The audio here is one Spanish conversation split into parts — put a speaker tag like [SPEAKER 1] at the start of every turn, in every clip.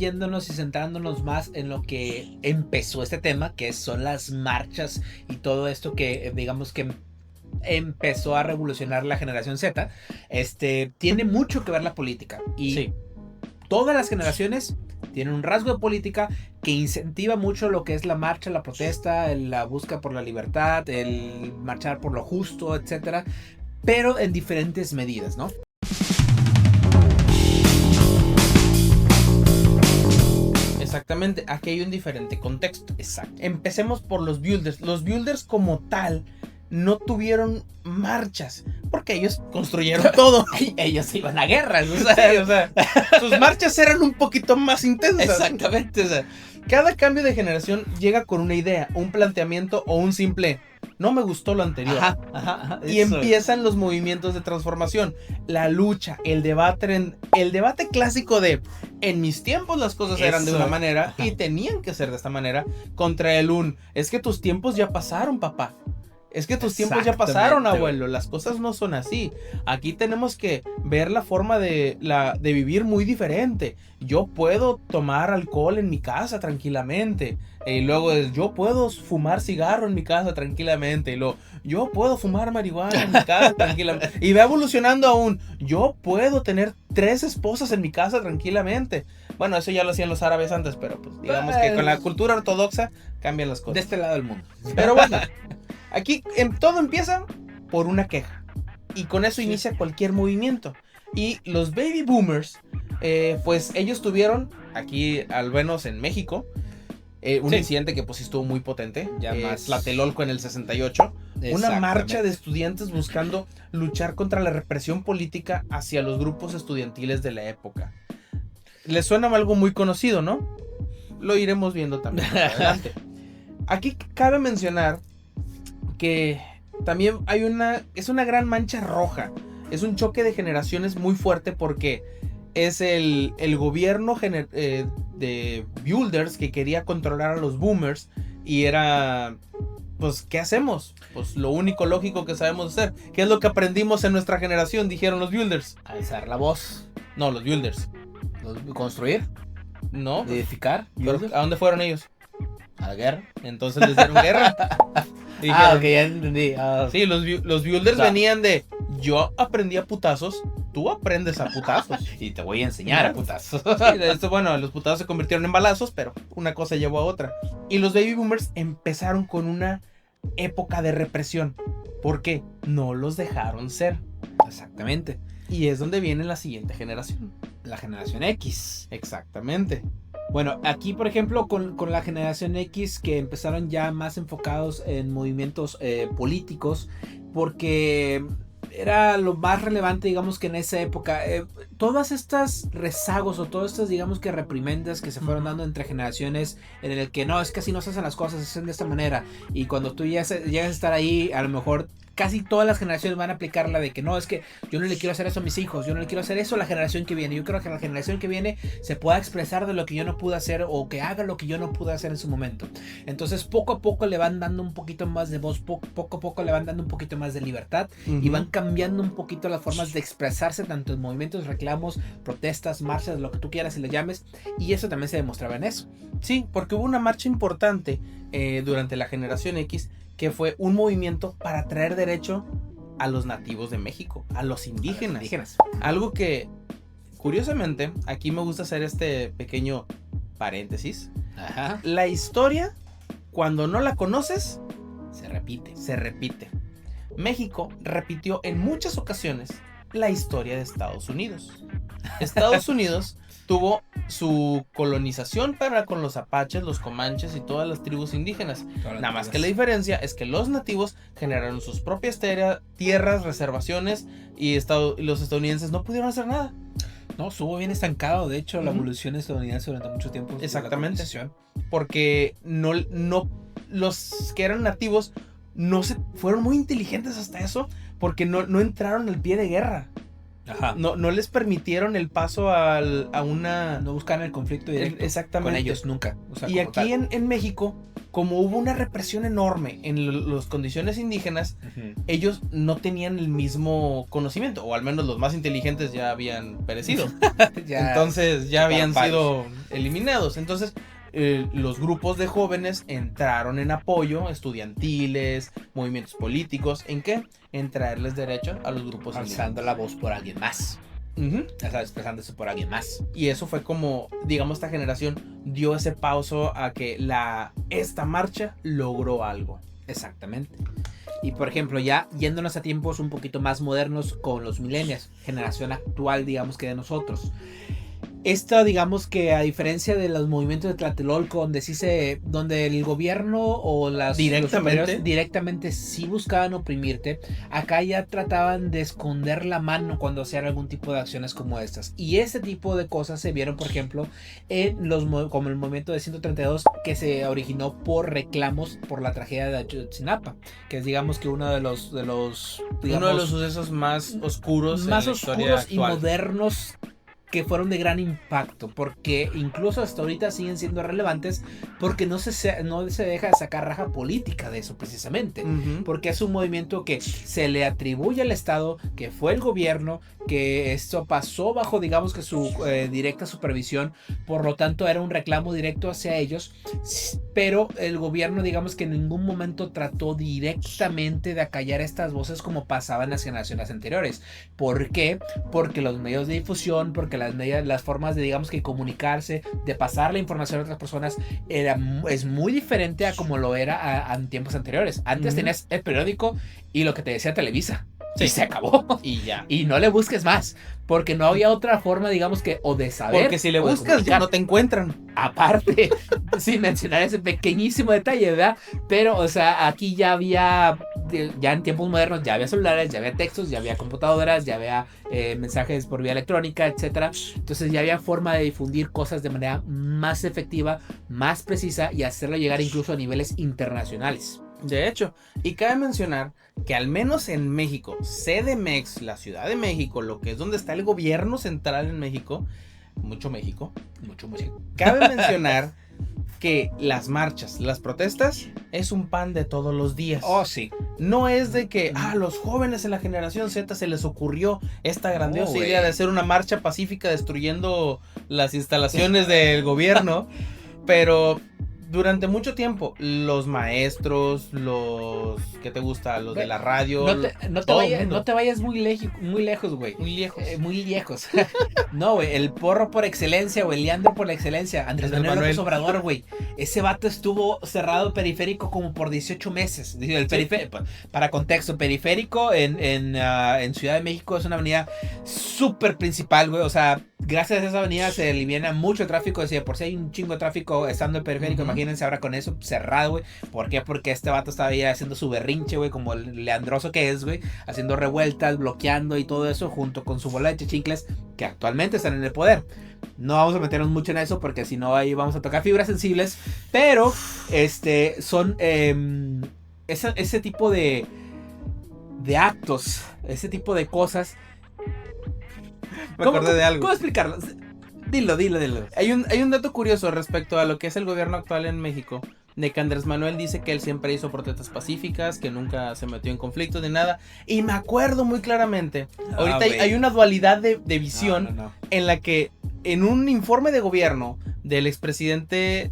[SPEAKER 1] yéndonos y centrándonos más en lo que empezó este tema, que son las marchas y todo esto que digamos que empezó a revolucionar la generación Z, tiene mucho que ver la política. Y
[SPEAKER 2] Sí.
[SPEAKER 1] todas las generaciones tienen un rasgo de política que incentiva mucho lo que es la marcha, la protesta, la búsqueda por la libertad, el marchar por lo justo, etcétera, pero en diferentes medidas, ¿no?
[SPEAKER 2] Exactamente, aquí hay un diferente contexto.
[SPEAKER 1] Exacto.
[SPEAKER 2] Empecemos por los builders. Los builders como tal no tuvieron marchas, porque ellos construyeron todo.
[SPEAKER 1] Ellos iban a guerras,
[SPEAKER 2] Sí, o sea, sus marchas eran un poquito más intensas.
[SPEAKER 1] Exactamente, o sea,
[SPEAKER 2] Cada cambio de generación llega con una idea, un planteamiento o un simple no me gustó lo anterior.
[SPEAKER 1] ajá,
[SPEAKER 2] Y
[SPEAKER 1] eso.
[SPEAKER 2] empiezan los movimientos de transformación, la lucha, el debate clásico de en mis tiempos las cosas eran de
[SPEAKER 1] Eso.
[SPEAKER 2] una manera
[SPEAKER 1] Ajá.
[SPEAKER 2] y tenían que ser de esta manera, contra es que tus tiempos ya pasaron, papá. Es que tus tiempos ya pasaron,
[SPEAKER 1] Exactamente,
[SPEAKER 2] abuelo. Las cosas no son así. Aquí tenemos que ver la forma de vivir muy diferente. Yo puedo tomar alcohol en mi casa tranquilamente. Y luego yo puedo fumar cigarro en mi casa tranquilamente. Y luego yo puedo fumar marihuana en mi casa tranquilamente. Y va evolucionando aún. Yo puedo tener 3 esposas en mi casa tranquilamente. Bueno, eso ya lo hacían los árabes antes, pero pues digamos que con la cultura ortodoxa cambian las cosas.
[SPEAKER 1] De este lado del mundo.
[SPEAKER 2] Pero bueno, aquí todo empieza por una queja. Y con eso
[SPEAKER 1] Sí.
[SPEAKER 2] inicia cualquier movimiento. Y los baby boomers, pues ellos tuvieron, aquí al menos en México, un
[SPEAKER 1] Sí.
[SPEAKER 2] incidente que pues sí estuvo muy potente.
[SPEAKER 1] Ya más.
[SPEAKER 2] Tlatelolco en el 68. Una marcha de estudiantes buscando luchar contra la represión política hacia los grupos estudiantiles de la época. Les suena algo muy conocido, ¿no? Lo iremos viendo también más adelante. Aquí cabe mencionar que también es una gran mancha roja. Es un choque de generaciones muy fuerte porque es el gobierno de builders que quería controlar a los boomers y era, pues, ¿qué hacemos? Pues lo único lógico que sabemos hacer. ¿Qué es lo que aprendimos en nuestra generación? Dijeron los builders.
[SPEAKER 1] Alzar la voz.
[SPEAKER 2] No, los builders.
[SPEAKER 1] Construir.
[SPEAKER 2] No,
[SPEAKER 1] Edificar.
[SPEAKER 2] pero ¿a dónde fueron ellos?
[SPEAKER 1] A la guerra.
[SPEAKER 2] Entonces les dieron guerra. Y dijeron,
[SPEAKER 1] Ok, ya entendí.
[SPEAKER 2] sí, los builders
[SPEAKER 1] O sea,
[SPEAKER 2] venían de yo aprendí a putazos, tú aprendes a putazos.
[SPEAKER 1] Y te voy a enseñar a putazos.
[SPEAKER 2] Sí, de esto, bueno, los putazos se convirtieron en balazos, pero una cosa llevó a otra. Y los baby boomers empezaron con una época de represión. ¿Por qué? No los dejaron ser.
[SPEAKER 1] Exactamente.
[SPEAKER 2] Y es donde viene la siguiente generación.
[SPEAKER 1] La generación X.
[SPEAKER 2] Exactamente.
[SPEAKER 1] Bueno, aquí por ejemplo con la generación X que empezaron ya más enfocados en movimientos políticos porque era lo más relevante, digamos, que en esa época todas estas rezagos o todas estas, digamos, que reprimendas que se fueron dando entre generaciones en el que no, es que así no se hacen las cosas, se hacen de esta manera, y cuando tú llegas a estar ahí, a lo mejor casi todas las generaciones van a aplicar la de que no, es que yo no le quiero hacer eso a mis hijos, yo no le quiero hacer eso a la generación que viene, yo creo que la generación que viene se pueda expresar de lo que yo no pude hacer o que haga lo que yo no pude hacer en su momento. Entonces poco a poco le van dando un poquito más de voz, poco a poco le van dando un poquito más de libertad y van cambiando un poquito las formas de expresarse tanto en movimientos, reclamos, protestas, marchas, lo que tú quieras y le llames, y eso también se demostraba en eso.
[SPEAKER 2] Sí, porque hubo una marcha importante durante la generación X que fue un movimiento para traer derecho a los nativos de México, a los indígenas. Algo que, curiosamente, aquí me gusta hacer este pequeño paréntesis.
[SPEAKER 1] Ajá.
[SPEAKER 2] La historia, cuando no la conoces,
[SPEAKER 1] Se repite.
[SPEAKER 2] se repite. México repitió en muchas ocasiones la historia de Estados Unidos. Estados Unidos tuvo su colonización para con los apaches, los comanches y todas las tribus indígenas. Nada más que la diferencia es que los nativos generaron sus propias tierras, reservaciones y los estadounidenses no pudieron hacer nada.
[SPEAKER 1] No, estuvo bien estancado, de hecho, la evolución estadounidense durante mucho tiempo.
[SPEAKER 2] Exactamente. Porque no, los que eran nativos fueron muy inteligentes hasta eso, porque no entraron al pie de guerra.
[SPEAKER 1] Ajá.
[SPEAKER 2] No les permitieron el paso a una...
[SPEAKER 1] No buscaron el conflicto directo
[SPEAKER 2] exactamente.
[SPEAKER 1] Con ellos, nunca.
[SPEAKER 2] O sea, y aquí en México, como hubo una represión enorme en las condiciones indígenas, ellos no tenían el mismo conocimiento, o al menos los más inteligentes ya habían perecido. Entonces ya habían sido eliminados. Entonces los grupos de jóvenes entraron en apoyo, estudiantiles, movimientos políticos, ¿en qué? En traerles derechos a los grupos indígenas.
[SPEAKER 1] Alzando la voz por alguien más. Ya sabes, expresándose por alguien más.
[SPEAKER 2] Y eso fue como, digamos, esta generación dio ese paso a que esta marcha logró algo.
[SPEAKER 1] Exactamente. Y por ejemplo, ya yéndonos a tiempos un poquito más modernos con los millennials, generación actual, digamos, que de nosotros. Esto, digamos que a diferencia de los movimientos de Tlatelolco, donde el gobierno o los directamente sí buscaban oprimirte, acá ya trataban de esconder la mano cuando hacían algún tipo de acciones como estas. Y este tipo de cosas se vieron, por ejemplo, como el movimiento de 132, que se originó por reclamos por la tragedia de Ayotzinapa, que es, digamos, que uno de los
[SPEAKER 2] sucesos más oscuros
[SPEAKER 1] y modernos, que fueron de gran impacto, porque incluso hasta ahorita siguen siendo relevantes, porque no se deja de sacar raja política de eso precisamente, porque es un movimiento que se le atribuye al Estado, que fue el gobierno, que esto pasó bajo, digamos, que su directa supervisión, por lo tanto era un reclamo directo hacia ellos, pero el gobierno, digamos, que en ningún momento trató directamente de acallar estas voces como pasaba en las generaciones anteriores. ¿Por qué? Porque los medios de difusión, porque las formas de, digamos, que comunicarse, de pasar la información a otras personas, es muy diferente a como lo era en tiempos anteriores. Antes tenías el periódico y lo que te decía Televisa. Sí. Y se acabó.
[SPEAKER 2] Y ya.
[SPEAKER 1] Y no le busques más. Porque no había otra forma, digamos, que o de saber.
[SPEAKER 2] Porque si le buscas ya no te encuentran.
[SPEAKER 1] Aparte, sin mencionar ese pequeñísimo detalle, ¿verdad? Pero, o sea, aquí ya en tiempos modernos, ya había celulares, ya había textos, ya había computadoras, ya había mensajes por vía electrónica, etcétera. Entonces ya había forma de difundir cosas de manera más efectiva, más precisa y hacerlo llegar incluso a niveles internacionales.
[SPEAKER 2] De hecho, y cabe mencionar que al menos en México, CDMX, la Ciudad de México, lo que es donde está el gobierno central en México, mucho México, cabe mencionar que las marchas, las protestas, es un pan de todos los días.
[SPEAKER 1] Oh, sí.
[SPEAKER 2] No es de que a los jóvenes en la generación Z se les ocurrió esta grandiosa idea de hacer una marcha pacífica destruyendo las instalaciones del gobierno, pero durante mucho tiempo, los maestros, ¿qué te gusta? Los de la radio.
[SPEAKER 1] No te vayas muy lejos, güey. Muy lejos. No, güey, el porro por excelencia, güey, el Leandro por la excelencia. Andrés Manuel López Obrador, güey. Ese vato estuvo cerrado periférico como por 18 meses. Para contexto, periférico en Ciudad de México es una avenida súper principal, güey. O sea, gracias a esa avenida se elimina mucho tráfico. Decía, por si hay un chingo de tráfico estando en periférico, imagínense ahora con eso cerrado, güey. ¿Por qué? Porque este vato estaba ahí haciendo su berrinche, güey, como el leandroso que es, güey, haciendo revueltas, bloqueando y todo eso, junto con su bola de chichincles, que actualmente están en el poder. No vamos a meternos mucho en eso, porque si no ahí vamos a tocar fibras sensibles, pero son ese tipo de actos, ese tipo de cosas.
[SPEAKER 2] Me acordé de algo.
[SPEAKER 1] ¿Cómo explicarlo? Dilo.
[SPEAKER 2] Hay un dato curioso respecto a lo que es el gobierno actual en México, de que Andrés Manuel dice que él siempre hizo protestas pacíficas, que nunca se metió en conflictos ni nada. Y me acuerdo muy claramente, ahorita hay una dualidad de visión en la que en un informe de gobierno del expresidente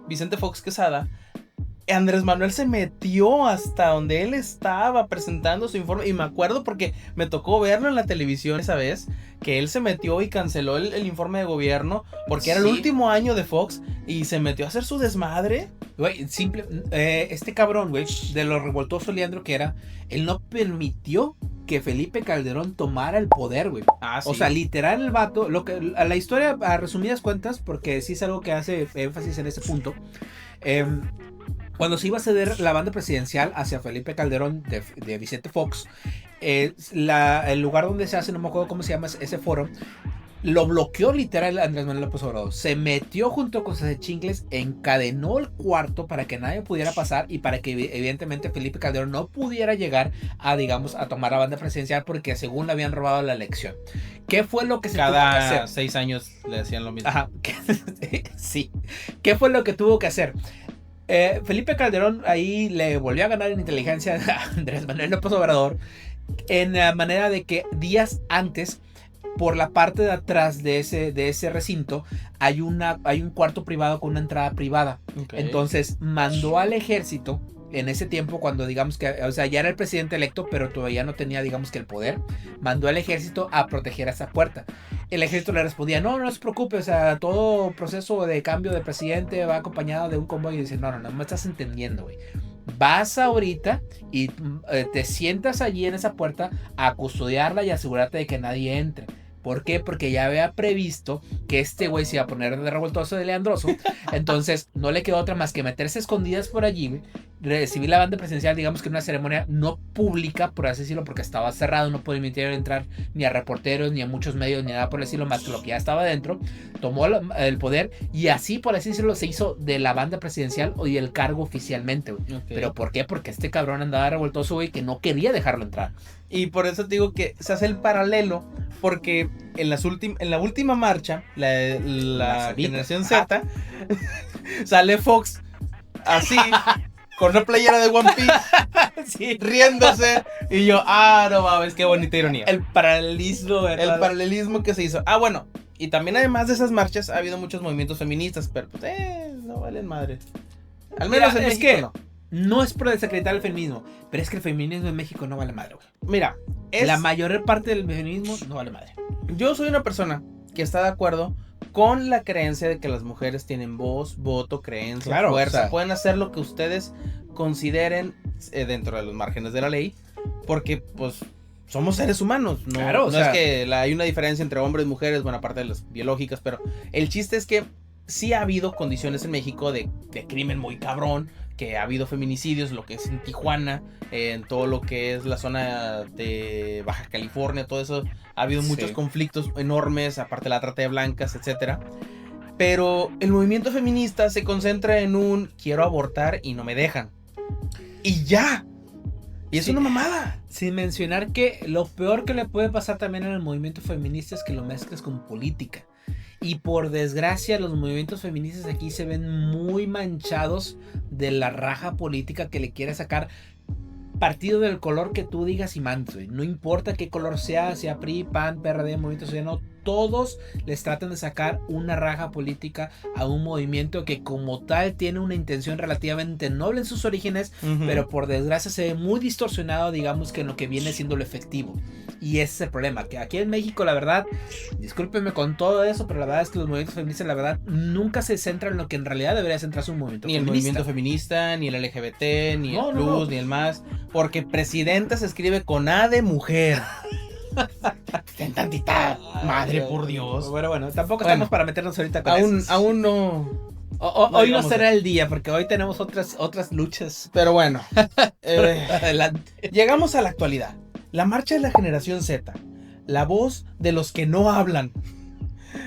[SPEAKER 2] Vicente Fox Quesada, Andrés Manuel se metió hasta donde él estaba presentando su informe. Y me acuerdo porque me tocó verlo en la televisión esa vez, que él se metió y canceló el informe de gobierno porque era el último año de Fox y se metió a hacer su desmadre.
[SPEAKER 1] Güey, este cabrón, güey, de lo revoltoso Leandro que era, él no permitió que Felipe Calderón tomara el poder, güey.
[SPEAKER 2] Sí.
[SPEAKER 1] O sea, literal el vato, a la historia a resumidas cuentas, porque sí es algo que hace énfasis en ese punto. Cuando se iba a ceder la banda presidencial hacia Felipe Calderón de Vicente Fox, el lugar donde se hace, no me acuerdo cómo se llama ese foro, lo bloqueó literal Andrés Manuel López Obrador. Se metió junto con sus chincles, encadenó el cuarto para que nadie pudiera pasar y para que evidentemente Felipe Calderón no pudiera llegar a, digamos, a tomar la banda presidencial porque según le habían robado la elección. ¿Qué fue lo que se tuvo que hacer?
[SPEAKER 2] Cada 6 años le decían lo mismo.
[SPEAKER 1] Ajá. Sí. ¿Qué fue lo que tuvo que hacer? Felipe Calderón ahí le volvió a ganar en inteligencia a Andrés Manuel López Obrador en la manera de que días antes, por la parte de atrás de ese recinto, hay un cuarto privado con una entrada privada. Okay. Entonces mandó al ejército en ese tiempo, cuando digamos que, o sea, ya era el presidente electo, pero todavía no tenía, digamos, que el poder. Mandó al ejército a proteger esa puerta. El ejército le respondía, no se preocupe, o sea, todo proceso de cambio de presidente va acompañado de un convoy. Y dice, no me estás entendiendo, güey. Vas ahorita y te sientas allí en esa puerta a custodiarla y asegurarte de que nadie entre. ¿Por qué? Porque ya había previsto que este güey se iba a poner de revoltoso, de leandroso. Entonces no le quedó otra más que meterse escondidas por allí, güey, recibir la banda presidencial, digamos que en una ceremonia no pública, por así decirlo, porque estaba cerrado, no podía entrar ni a reporteros, ni a muchos medios, ni nada por decirlo, más que lo que ya estaba dentro. Tomó el poder y así, por así decirlo, se hizo de la banda presidencial y el cargo oficialmente, güey. Okay. ¿Pero por qué? Porque este cabrón andaba revoltoso, güey, que no quería dejarlo entrar.
[SPEAKER 2] Y por eso te digo que se hace el paralelo, porque en la última marcha, la generación Z, sale Fox así, con una playera de One Piece, sí, riéndose, y yo, no mames, qué bonita ironía.
[SPEAKER 1] El paralelismo, ¿verdad?
[SPEAKER 2] El paralelismo que se hizo. Bueno, y también además de esas marchas ha habido muchos movimientos feministas, pero pues, no valen madre. Al menos en México
[SPEAKER 1] que no es por desacreditar el feminismo, pero es que el feminismo en México no vale madre, güey.
[SPEAKER 2] Mira,
[SPEAKER 1] la mayor parte del feminismo no vale madre.
[SPEAKER 2] Yo soy una persona que está de acuerdo con la creencia de que las mujeres tienen voz, voto, creencia, claro, fuerza. O sea, pueden hacer lo que ustedes consideren dentro de los márgenes de la ley, porque pues somos seres humanos. No, claro, no es que hay una diferencia entre hombres y mujeres, buena parte de las biológicas, pero el chiste es que sí ha habido condiciones en México de crimen muy cabrón, que ha habido feminicidios, lo que es en Tijuana, en todo lo que es la zona de Baja California, todo eso, ha habido muchos conflictos enormes, aparte de la trata de blancas, etcétera. Pero el movimiento feminista se concentra en un quiero abortar y no me dejan. Y ya. Y es una mamada.
[SPEAKER 1] Sin mencionar que lo peor que le puede pasar también en el movimiento feminista es que lo mezcles con política. Y por desgracia los movimientos feministas aquí se ven muy manchados de la raja política que le quiere sacar partido del color que tú digas y mandes, güey. No importa qué color sea PRI, PAN, PRD, Movimiento Ciudadano, todos les tratan de sacar una raja política a un movimiento que como tal tiene una intención relativamente noble en sus orígenes, pero por desgracia se ve muy distorsionado, digamos, que en lo que viene siendo lo efectivo. Y ese es el problema, que aquí en México, la verdad, discúlpenme con todo eso, pero la verdad es que los movimientos feministas, la verdad, nunca se centran en lo que en realidad debería centrarse un movimiento
[SPEAKER 2] feminista. Ni el movimiento feminista, ni el LGBT, ni el plus, ni el más, porque presidenta se escribe con A de mujer. En tantita madre, por Dios.
[SPEAKER 1] Bueno, tampoco estamos para meternos ahorita con eso.
[SPEAKER 2] Aún no.
[SPEAKER 1] Hoy no será el día, porque hoy tenemos otras luchas.
[SPEAKER 2] Pero bueno, adelante. Llegamos a la actualidad. La marcha de la generación Z. La voz de los que no hablan.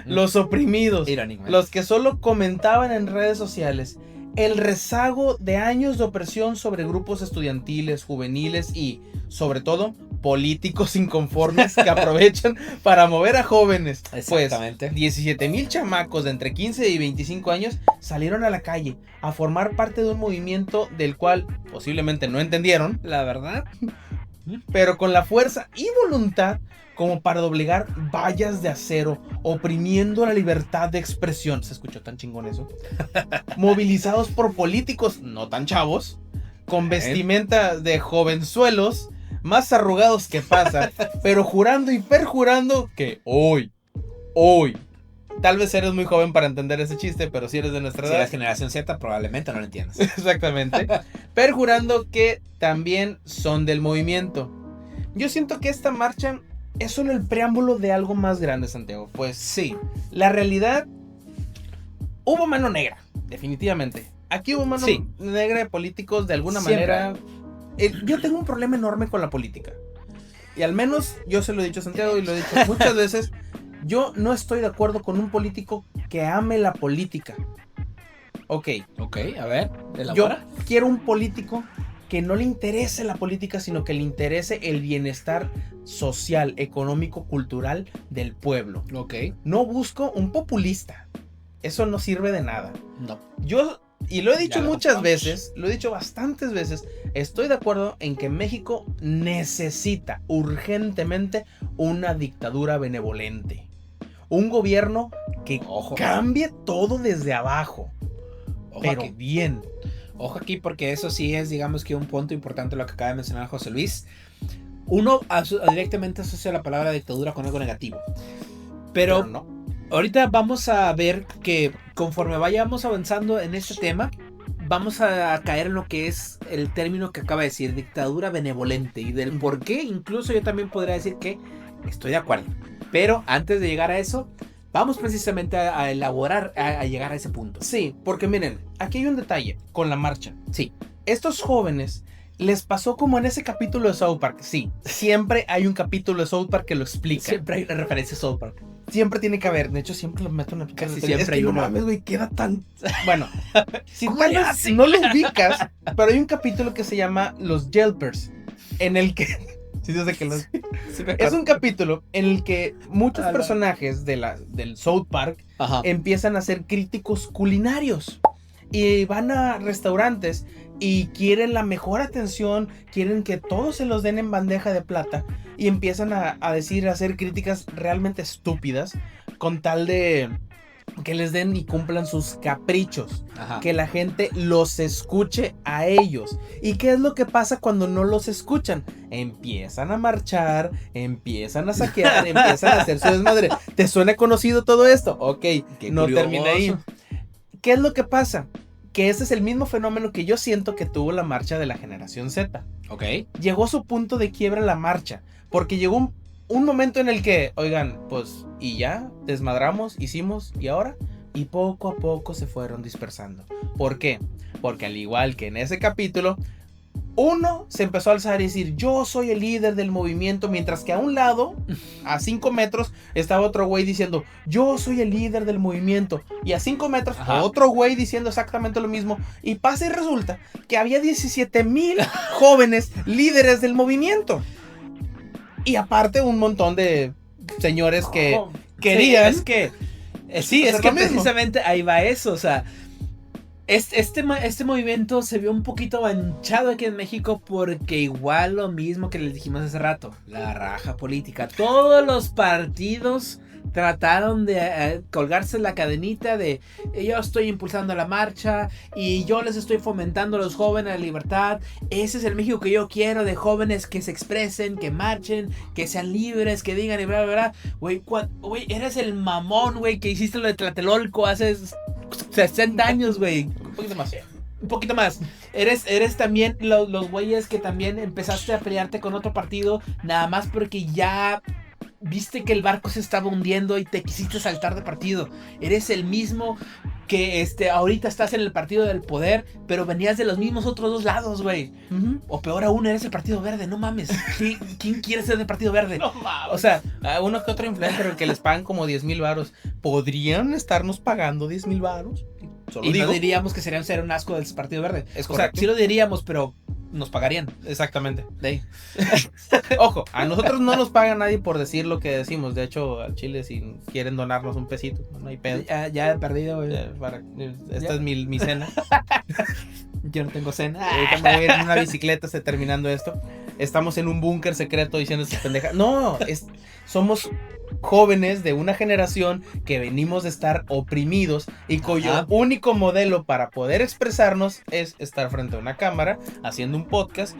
[SPEAKER 2] Los oprimidos. Los que solo comentaban en redes sociales. El rezago de años de opresión sobre grupos estudiantiles, juveniles y, sobre todo, políticos inconformes que aprovechan para mover a jóvenes.
[SPEAKER 1] Exactamente.
[SPEAKER 2] Pues 17,000 chamacos de entre 15 y 25 años salieron a la calle a formar parte de un movimiento del cual posiblemente no entendieron,
[SPEAKER 1] la verdad,
[SPEAKER 2] pero con la fuerza y voluntad como para doblegar vallas de acero, oprimiendo la libertad de expresión. ¿Se escuchó tan chingón eso? Movilizados por políticos no tan chavos, con vestimenta de jovenzuelos, más arrugados que pasa, pero jurando y perjurando que hoy, tal vez eres muy joven para entender ese chiste, pero si eres de nuestra edad,
[SPEAKER 1] si eres generación Z, probablemente no lo entiendas.
[SPEAKER 2] Exactamente. Perjurando que también son del movimiento. Yo siento que esta marcha es solo el preámbulo de algo más grande, Santiago. Pues sí, la realidad, hubo mano negra, definitivamente. Aquí hubo mano negra de políticos de alguna manera. Yo tengo un problema enorme con la política. Y al menos yo se lo he dicho a Santiago y lo he dicho muchas veces. Yo no estoy de acuerdo con un político que ame la política. Ok,
[SPEAKER 1] a ver, elabora.
[SPEAKER 2] Yo quiero un político que no le interese la política, sino que le interese el bienestar social, económico, cultural del pueblo.
[SPEAKER 1] Ok.
[SPEAKER 2] No busco un populista. Eso no sirve de nada.
[SPEAKER 1] No.
[SPEAKER 2] Yo, y lo he dicho muchas veces, lo he dicho bastantes veces, estoy de acuerdo en que México necesita urgentemente una dictadura benevolente. Un gobierno que cambie todo desde abajo. Pero
[SPEAKER 1] aquí.
[SPEAKER 2] Bien.
[SPEAKER 1] Ojo aquí, porque eso sí es, digamos que un punto importante lo que acaba de mencionar José Luis. Uno directamente asocia la palabra dictadura con algo negativo. Pero
[SPEAKER 2] no.
[SPEAKER 1] Ahorita vamos a ver que conforme vayamos avanzando en este tema, vamos a caer en lo que es el término que acaba de decir, dictadura benevolente. Y del por qué, incluso yo también podría decir que estoy de acuerdo. Pero antes de llegar a eso, vamos precisamente a elaborar, a llegar a ese punto.
[SPEAKER 2] Sí, porque miren, aquí hay un detalle con la marcha.
[SPEAKER 1] Sí.
[SPEAKER 2] Estos jóvenes les pasó como en ese capítulo de South Park. Sí, siempre hay un capítulo de South Park que lo explica.
[SPEAKER 1] Siempre hay una referencia a South Park.
[SPEAKER 2] Siempre tiene que haber. De hecho, siempre lo meto en una
[SPEAKER 1] Casi siempre hay uno.
[SPEAKER 2] No mames, güey, queda tan... Bueno, si tal vez no lo ubicas, pero hay un capítulo que se llama Los Yelpers, en el que... Sí, desde que los... Es un capítulo en el que muchos personajes del South Park empiezan a ser críticos culinarios. Y van a restaurantes y quieren la mejor atención, quieren que todos se los den en bandeja de plata y empiezan a hacer críticas realmente estúpidas con tal de que les den y cumplan sus caprichos. Que la gente los escuche a ellos. ¿Y qué es lo que pasa cuando no los escuchan? Empiezan a marchar, empiezan a saquear, empiezan a hacer su desmadre. ¿Te suena conocido todo esto? Ok, no termina ahí. ¿Qué es lo que pasa? Que ese es el mismo fenómeno que yo siento que tuvo la marcha de la generación Z.
[SPEAKER 1] Ok.
[SPEAKER 2] Llegó su punto de quiebra la marcha, porque llegó un momento en el que, oigan, pues, y ya, desmadramos, hicimos, y ahora, y poco a poco se fueron dispersando. ¿Por qué? Porque al igual que en ese capítulo, uno se empezó a alzar y decir, yo soy el líder del movimiento, mientras que a un lado, a 5 metros, estaba otro güey diciendo, yo soy el líder del movimiento. Y a 5 metros, otro güey diciendo exactamente lo mismo. Y pasa y resulta que había 17,000 jóvenes líderes del movimiento. Y aparte un montón de señores que querían...
[SPEAKER 1] Sí, es que precisamente ahí va eso, o sea... Este movimiento se vio un poquito manchado aquí en México porque igual lo mismo que les dijimos hace rato, la raja política. Todos los partidos trataron de colgarse la cadenita de yo estoy impulsando la marcha y yo les estoy fomentando a los jóvenes la libertad. Ese es el México que yo quiero, de jóvenes que se expresen, que marchen, que sean libres, que digan y bla, bla, bla. Güey, eres el mamón, güey, que hiciste lo de Tlatelolco hace 60 años, güey. Un poquito más. Eres también los güeyes que también empezaste a pelearte con otro partido nada más porque ya viste que el barco se estaba hundiendo y te quisiste saltar de partido. Eres el mismo que ahorita estás en el partido del poder, pero venías de los mismos otros dos lados, güey. O peor aún, eres el Partido Verde, no mames. ¿Quién quiere ser del Partido Verde?
[SPEAKER 2] No mames. O sea, uno que otro influencer que les pagan como 10,000 varos. ¿Podrían estarnos pagando 10,000 varos?
[SPEAKER 1] No diríamos que serían ser un asco del Partido Verde.
[SPEAKER 2] Es correcto.
[SPEAKER 1] O sea, sí lo diríamos, pero nos pagarían.
[SPEAKER 2] Exactamente.
[SPEAKER 1] De ahí.
[SPEAKER 2] Ojo, a nosotros no nos paga nadie por decir lo que decimos. De hecho, al Chile, si quieren donarnos un pesito, no hay pedo.
[SPEAKER 1] Ya he perdido, güey.
[SPEAKER 2] Esta es mi cena.
[SPEAKER 1] Yo no tengo cena.
[SPEAKER 2] Ahorita me voy a ir en una bicicleta terminando esto. Estamos en un búnker secreto diciendo estas pendejas. No, somos jóvenes de una generación que venimos de estar oprimidos y cuyo único modelo para poder expresarnos es estar frente a una cámara haciendo un podcast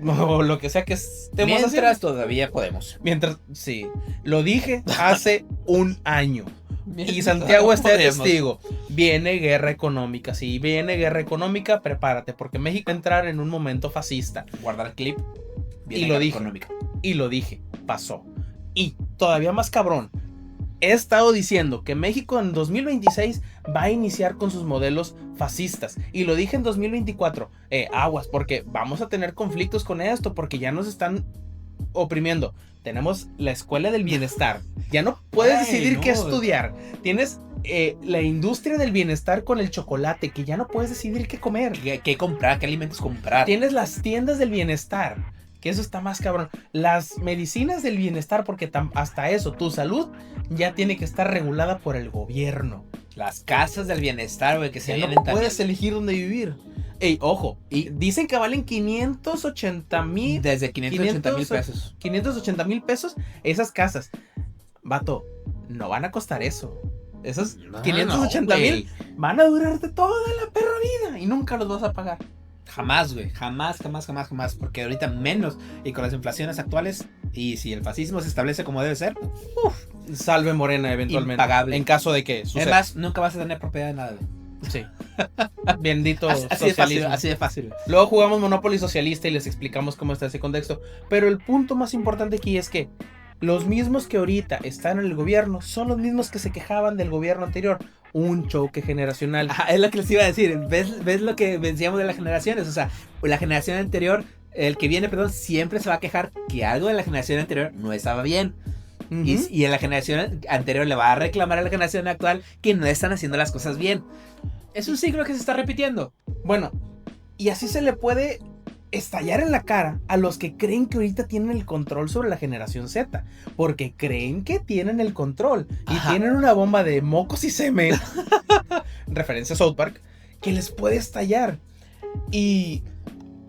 [SPEAKER 2] o lo que sea que estemos
[SPEAKER 1] mientras todavía podemos.
[SPEAKER 2] Sí, lo dije hace un año. Y Santiago está de testigo. Viene guerra económica. Si viene guerra económica, prepárate, porque México va a entrar en un momento fascista.
[SPEAKER 1] Guardar clip.
[SPEAKER 2] Y lo dije. Y lo dije. Pasó. Y todavía más cabrón, he estado diciendo que México en 2026 va a iniciar con sus modelos fascistas. Y lo dije en 2024. Aguas, porque vamos a tener conflictos con esto, porque ya nos están oprimiendo. Tenemos la escuela del bienestar. Ya no puedes decidir qué estudiar. Tienes la industria del bienestar con el chocolate, que ya no puedes decidir qué comer.
[SPEAKER 1] ¿Qué comprar? ¿Qué alimentos comprar?
[SPEAKER 2] Tienes las tiendas del bienestar, que eso está más cabrón. Las medicinas del bienestar, porque hasta eso, tu salud ya tiene que estar regulada por el gobierno.
[SPEAKER 1] Las casas del bienestar, güey, que se
[SPEAKER 2] ya
[SPEAKER 1] vienen
[SPEAKER 2] no puedes elegir dónde vivir. Ey, ojo, y dicen que valen 580,000.
[SPEAKER 1] Desde 580,000 pesos.
[SPEAKER 2] 580,000 pesos esas casas. Vato, no van a costar eso. Esos 580,000 van a durarte toda la perra vida y nunca los vas a pagar.
[SPEAKER 1] Jamás, güey. Jamás. Porque ahorita menos. Y con las inflaciones actuales, y si el fascismo se establece como debe ser,
[SPEAKER 2] salve Morena eventualmente.
[SPEAKER 1] Impagable.
[SPEAKER 2] En caso de que suceda.
[SPEAKER 1] Además, nunca vas a tener propiedad de nada, güey.
[SPEAKER 2] Sí. Bendito
[SPEAKER 1] socialismo. Así de fácil.
[SPEAKER 2] Luego jugamos Monopoly socialista y les explicamos cómo está ese contexto. Pero el punto más importante aquí es que los mismos que ahorita están en el gobierno son los mismos que se quejaban del gobierno anterior. Un choque generacional.
[SPEAKER 1] Es lo que les iba a decir. ¿Ves lo que decíamos de las generaciones? O sea, la generación anterior, el que viene, siempre se va a quejar que algo de la generación anterior no estaba bien. Uh-huh. Y en la generación anterior le va a reclamar a la generación actual que no están haciendo las cosas bien. Es un ciclo que se está repitiendo.
[SPEAKER 2] Bueno, y así se le puede estallar en la cara a los que creen que ahorita tienen el control sobre la generación Z, porque creen que tienen el control. Ajá. Y tienen una bomba de mocos y semen, referencia a South Park, que les puede estallar. Y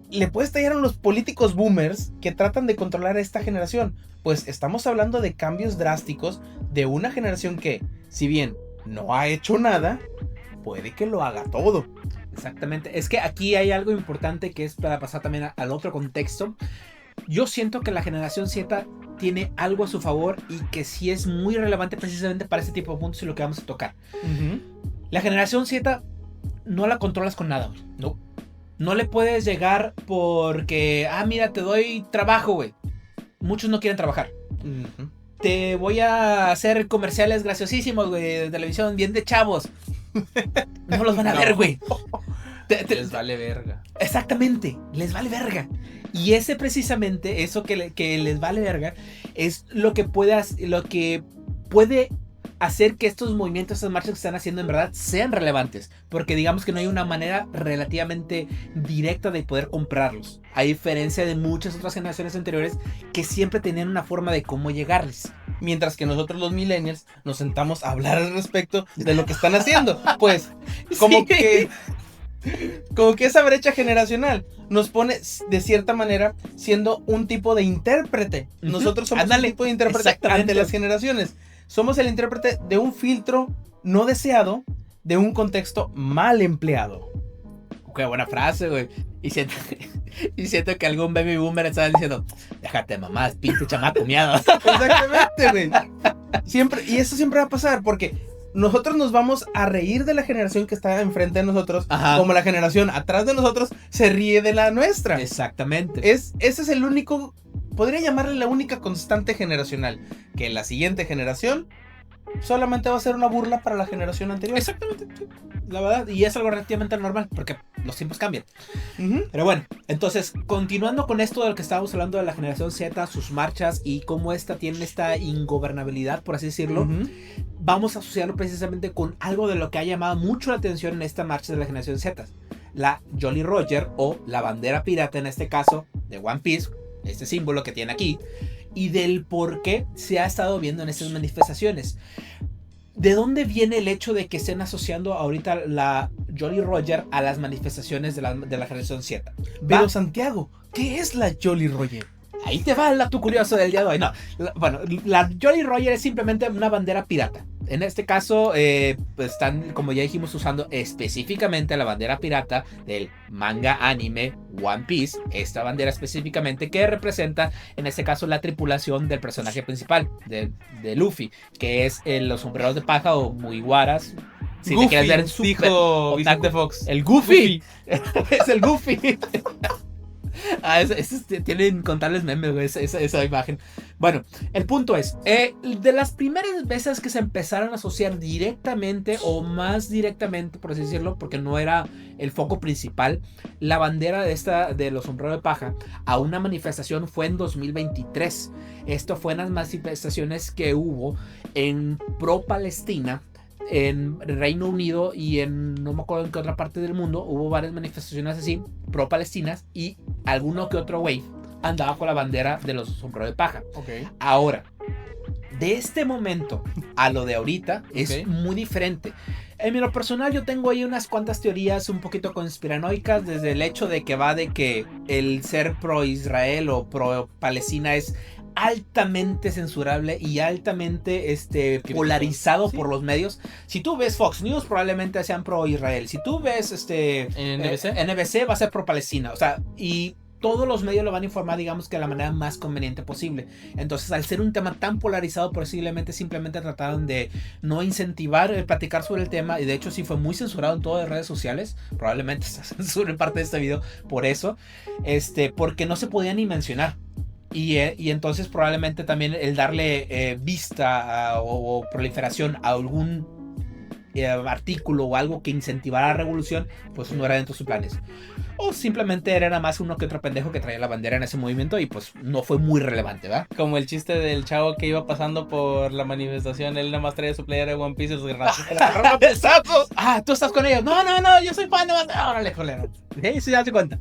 [SPEAKER 2] le puede estallar a los políticos boomers que tratan de controlar a esta generación. Pues estamos hablando de cambios drásticos de una generación que, si bien no ha hecho nada, puede que lo haga todo.
[SPEAKER 1] Exactamente. Es que aquí hay algo importante que es para pasar también al otro contexto. Yo siento que la generación Z tiene algo a su favor y que sí es muy relevante precisamente para este tipo de puntos y lo que vamos a tocar. Uh-huh. La generación Z no la controlas con nada, güey. No le puedes llegar porque, mira, te doy trabajo, güey. Muchos no quieren trabajar. Uh-huh. Te voy a hacer comerciales graciosísimos, güey, de televisión, bien de chavos. No los van a ver, güey.
[SPEAKER 2] Les vale verga.
[SPEAKER 1] Exactamente, les vale verga. Y ese precisamente, eso que les vale verga, es lo que puede hacer que estos movimientos, estas marchas que están haciendo en verdad sean relevantes. Porque digamos que no hay una manera relativamente directa de poder comprarlos. A diferencia de muchas otras generaciones anteriores que siempre tenían una forma de cómo llegarles.
[SPEAKER 2] Mientras que nosotros los millennials nos sentamos a hablar al respecto de lo que están haciendo. Pues, como que esa brecha generacional nos pone de cierta manera siendo un tipo de intérprete. Uh-huh. Nosotros somos un tipo de intérprete ante las generaciones. Somos el intérprete de un filtro no deseado de un contexto mal empleado.
[SPEAKER 1] Qué buena frase, güey. Y siento que algún baby boomer estaba diciendo, déjate mamás, pinche chamaco miado.
[SPEAKER 2] Exactamente, güey. Siempre, y eso siempre va a pasar porque nosotros nos vamos a reír de la generación que está enfrente de nosotros. Ajá. Como la generación atrás de nosotros se ríe de la nuestra.
[SPEAKER 1] Exactamente.
[SPEAKER 2] Ese es el único, podría llamarle la única constante generacional, que la siguiente generación solamente va a ser una burla para la generación anterior.
[SPEAKER 1] Exactamente, la verdad, y es algo relativamente normal porque los tiempos cambian. Uh-huh. Pero bueno, entonces, continuando con esto de lo que estábamos hablando de la generación Z, sus marchas y cómo tiene esta ingobernabilidad, por así decirlo, uh-huh, vamos a asociarlo precisamente con algo de lo que ha llamado mucho la atención en esta marcha de la generación Z. La Jolly Roger, o la bandera pirata en este caso, de One Piece, este símbolo que tiene aquí, y del por qué se ha estado viendo en estas manifestaciones. ¿De dónde viene el hecho de que estén asociando ahorita la Jolly Roger a las manifestaciones de la generación Z?
[SPEAKER 2] Pero Santiago, ¿qué es la Jolly Roger?
[SPEAKER 1] Ahí te va el dato curioso del día de hoy. No, la Jolly Roger es simplemente una bandera pirata. En este caso, pues están, como ya dijimos, usando específicamente la bandera pirata del manga anime One Piece. Esta bandera específicamente que representa, en este caso, la tripulación del personaje principal, de Luffy, que es los sombreros de paja o mugiwaras.
[SPEAKER 2] Si Goofy, te quieres ver dijo Vicente Fox.
[SPEAKER 1] El Goofy. Es el Goofy. Tienen contables memes, güey, esa imagen. Bueno, el punto es, de las primeras veces que se empezaron a asociar directamente o más directamente, por así decirlo, porque no era el foco principal, la bandera de los sombreros de paja a una manifestación fue en 2023. Esto fue en las manifestaciones que hubo en pro-Palestina, en Reino Unido y no me acuerdo en qué otra parte del mundo. Hubo varias manifestaciones así, pro-palestinas, y alguno que otro güey andaba con la bandera de los sombreros de paja.
[SPEAKER 2] Okay.
[SPEAKER 1] Ahora, de este momento a lo de ahorita es muy diferente. En lo personal yo tengo ahí unas cuantas teorías un poquito conspiranoicas, desde el hecho de que va de que el ser pro-Israel o pro-Palestina es altamente censurable y altamente polarizado por los medios. Si tú ves Fox News, probablemente sean pro-Israel. Si tú ves NBC va a ser pro-Palestina. O sea, y todos los medios lo van a informar, digamos, que de la manera más conveniente posible. Entonces, al ser un tema tan polarizado, posiblemente simplemente trataron de no incentivar el platicar sobre el tema. Y de hecho, sí fue muy censurado en todas las redes sociales. Probablemente se censuren parte de este video por eso. Porque no se podía ni mencionar. Y entonces probablemente también el darle vista o proliferación a algún artículo o algo que incentivara la revolución, pues no era dentro de sus planes. O simplemente era nada más uno que otro pendejo que traía la bandera en ese movimiento y pues no fue muy relevante, ¿verdad?
[SPEAKER 2] Como el chiste del chavo que iba pasando por la manifestación, él nada más traía su playera de One Piece y sus
[SPEAKER 1] ¡Exacto! Ah, tú estás con ellos. No, yo soy fan de bandera. Órale, colero. Sí, ya te cuenta.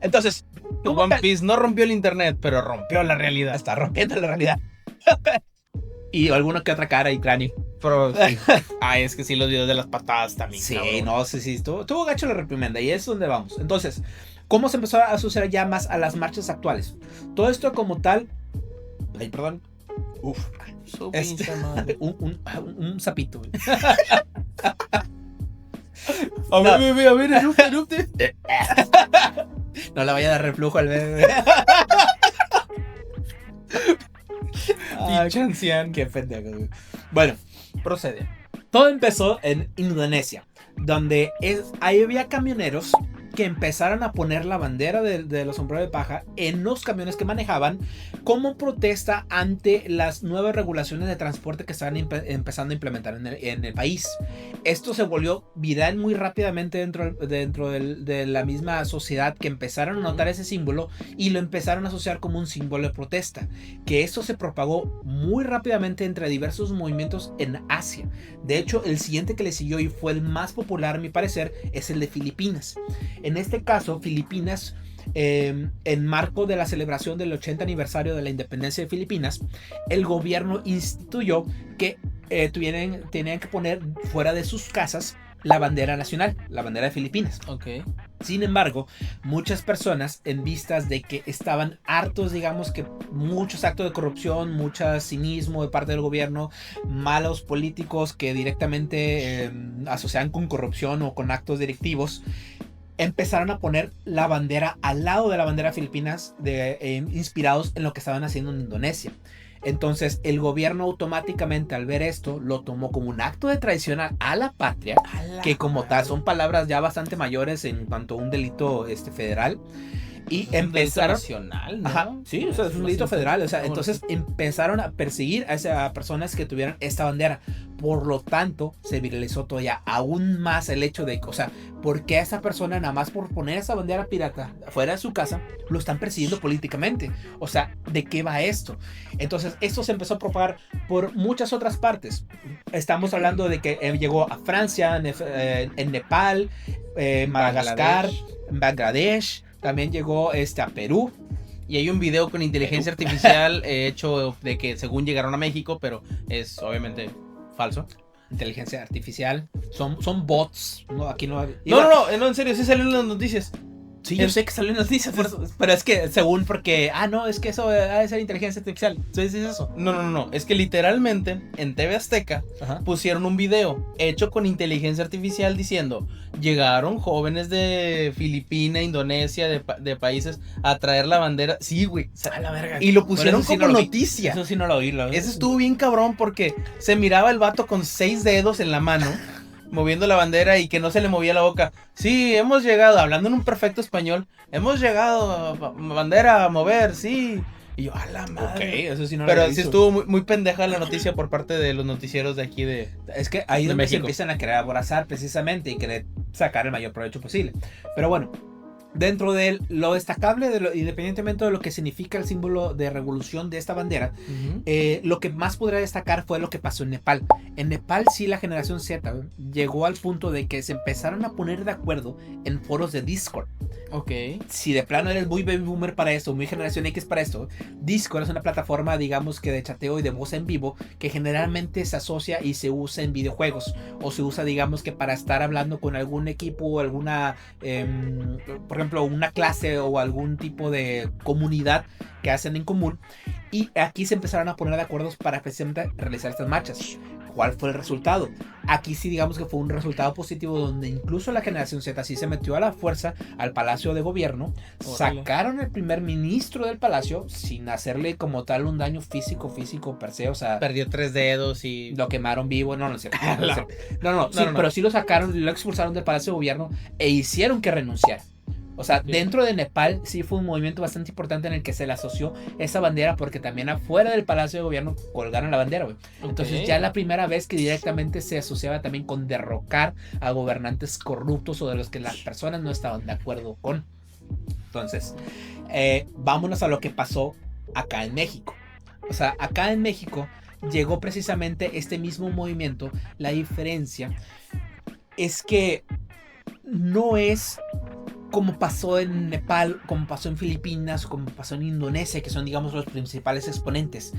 [SPEAKER 1] Entonces,
[SPEAKER 2] One Piece no rompió el internet, pero rompió la realidad.
[SPEAKER 1] Está rompiendo la realidad. Y alguna que otra cara y cráneo.
[SPEAKER 2] Pero sí. Es que sí, los videos de las patadas también.
[SPEAKER 1] Sí, cabrón. No, sí, estuvo gacho la reprimenda y es donde vamos. Entonces, ¿cómo se empezó a asociar ya más a las marchas actuales? Todo esto como tal... Ay, perdón. Uf. Un sapito.
[SPEAKER 2] A ver, erupte.
[SPEAKER 1] No le vaya a dar reflujo al bebé.
[SPEAKER 2] Pinche anciano.
[SPEAKER 1] Qué pendejo. Bueno,
[SPEAKER 2] procede.
[SPEAKER 1] Todo empezó en Indonesia, donde ahí había camioneros que empezaron a poner la bandera de los sombreros de paja en los camiones que manejaban como protesta ante las nuevas regulaciones de transporte que estaban empezando a implementar en el país. Esto se volvió viral muy rápidamente dentro de la misma sociedad, que empezaron a notar ese símbolo y lo empezaron a asociar como un símbolo de protesta, que esto se propagó muy rápidamente entre diversos movimientos en Asia. De hecho, el siguiente que le siguió y fue el más popular a mi parecer es el de Filipinas. En este caso, Filipinas, en marco de la celebración del 80 aniversario de la independencia de Filipinas, el gobierno instituyó que tenían que poner fuera de sus casas la bandera nacional, la bandera de Filipinas.
[SPEAKER 2] Okay.
[SPEAKER 1] Sin embargo, muchas personas, en vistas de que estaban hartos, digamos, que muchos actos de corrupción, mucho cinismo de parte del gobierno, malos políticos que directamente asocian con corrupción o con actos directivos, empezaron a poner la bandera al lado de la bandera de Filipinas, inspirados en lo que estaban haciendo en Indonesia. Entonces el gobierno automáticamente, al ver esto, lo tomó como un acto de traición a la patria, que como tal son palabras ya bastante mayores en cuanto a un delito federal. Y empezaron...
[SPEAKER 2] nacional, ¿no?
[SPEAKER 1] Ajá, sí, o sea, es un delito federal. O sea, entonces empezaron a perseguir a personas que tuvieran esta bandera. Por lo tanto, se viralizó todavía aún más el hecho de, o sea, ¿por qué a esa persona, nada más por poner esa bandera pirata fuera de su casa, lo están persiguiendo políticamente? O sea, ¿de qué va esto? Entonces, esto se empezó a propagar por muchas otras partes. Estamos hablando de que llegó a Francia, en Nepal, Madagascar, Bangladesh. También llegó a Perú.
[SPEAKER 2] Y hay un video con inteligencia artificial hecho de que según llegaron a México, pero es obviamente falso.
[SPEAKER 1] Inteligencia artificial. Son bots. No, aquí no.
[SPEAKER 2] No, en serio, sí salió en las noticias.
[SPEAKER 1] Sí, yo sé que salió en las noticias, pero es que según porque... no, es que eso ha de ser inteligencia artificial. ¿Entonces es eso?
[SPEAKER 2] No. Es que literalmente en TV Azteca pusieron un video hecho con inteligencia artificial diciendo: llegaron jóvenes de Filipinas, Indonesia, de países a traer la bandera. Sí, güey.
[SPEAKER 1] A la verga.
[SPEAKER 2] Y lo pusieron como noticia.
[SPEAKER 1] Eso sí no lo oí.
[SPEAKER 2] Eso estuvo bien cabrón porque se miraba el vato con 6 dedos en la mano moviendo la bandera y que no se le movía la boca. Sí, hemos llegado, hablando en un perfecto español, hemos llegado, bandera a mover, sí. Y yo, a la madre.
[SPEAKER 1] Ok, eso sí no lo
[SPEAKER 2] Pero
[SPEAKER 1] había
[SPEAKER 2] sí
[SPEAKER 1] visto.
[SPEAKER 2] estuvo muy, muy pendeja la noticia por parte de los noticieros de aquí de...
[SPEAKER 1] Es que ahí es
[SPEAKER 2] de
[SPEAKER 1] donde se
[SPEAKER 2] México.
[SPEAKER 1] empiezan a querer aborazar precisamente y querer sacar el mayor provecho posible. Pero bueno, dentro de lo destacable, independientemente de lo que significa el símbolo de revolución de esta bandera, lo que más podría destacar fue lo que pasó en Nepal. En Nepal sí la generación Z llegó al punto de que se empezaron a poner de acuerdo en foros de Discord.
[SPEAKER 2] Ok.
[SPEAKER 1] Si de plano eres muy baby boomer para esto, muy generación X para esto, Discord es una plataforma, digamos que de chateo y de voz en vivo que generalmente se asocia y se usa en videojuegos, o se usa, digamos que para estar hablando con algún equipo o alguna, por ejemplo, una clase o algún tipo de comunidad que hacen en común. Y aquí se empezaron a poner de acuerdo para precisamente realizar estas marchas. ¿Cuál fue el resultado? Aquí sí digamos que fue un resultado positivo, donde incluso la generación Z sí se metió a la fuerza al Palacio de Gobierno.
[SPEAKER 2] Órale.
[SPEAKER 1] Sacaron al primer ministro del palacio sin hacerle como tal un daño físico per se, o sea,
[SPEAKER 2] Perdió 3 dedos y...
[SPEAKER 1] lo quemaron vivo, no, no es cierto. No,
[SPEAKER 2] No.
[SPEAKER 1] sí,
[SPEAKER 2] No.
[SPEAKER 1] pero sí lo sacaron, lo expulsaron del Palacio de Gobierno e hicieron que renunciara. O sea, dentro de Nepal sí fue un movimiento bastante importante en el que se le asoció esa bandera, porque también afuera del Palacio de Gobierno colgaron la bandera, güey. Entonces ya la primera vez que directamente se asociaba también con derrocar a gobernantes corruptos o de los que las personas no estaban de acuerdo con. Entonces, vámonos a lo que pasó acá en México. O sea, acá en México llegó precisamente este mismo movimiento. La diferencia es que no es como pasó en Nepal, como pasó en Filipinas, como pasó en Indonesia, que son, digamos, los principales exponentes.